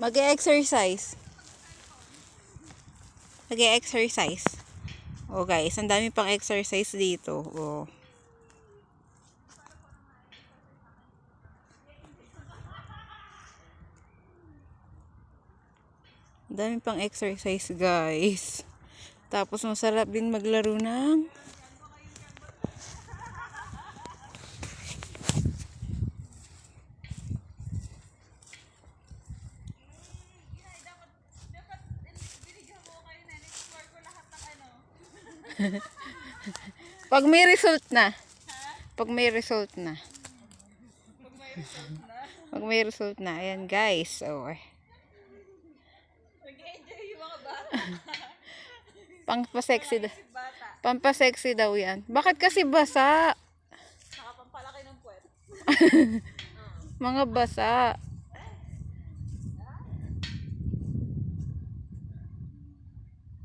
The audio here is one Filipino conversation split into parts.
Mag-e-exercise. Mag-e-exercise. Oh guys, ang dami pang exercise dito. Oh. Ang dami pang exercise guys. Tapos masarap din maglaro ng pag may result na. Pag may result na. Pag may result na. Ayan guys. Oh. Nag-enjoy yung mga bata. Pang-sexy daw. Pampa-sexy daw yan. Bakit kasi basa? Nakapampalaki ng puwet. Mga basa.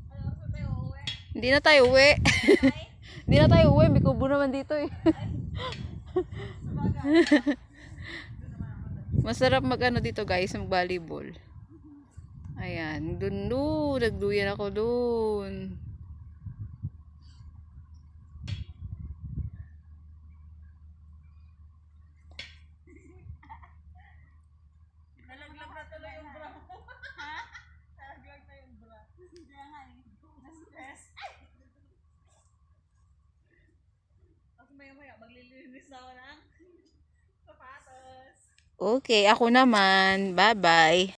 Ano oras na tayo uuwi? Hindi na tayo uwi. Hindi na tayo uwi. May kubo naman dito eh. Masarap mag-ano dito guys. Mag-volleyball. Ayan. Dun. Nagduyan ako dun. Nalaglag na tuloy yung bra mo. Ha? Nalaglag na yung bra. Kaya nga eh. Na-stress. Tapos maya-maya, maglilinis na ako ng sapatos. Okay. Ako naman. Bye-bye.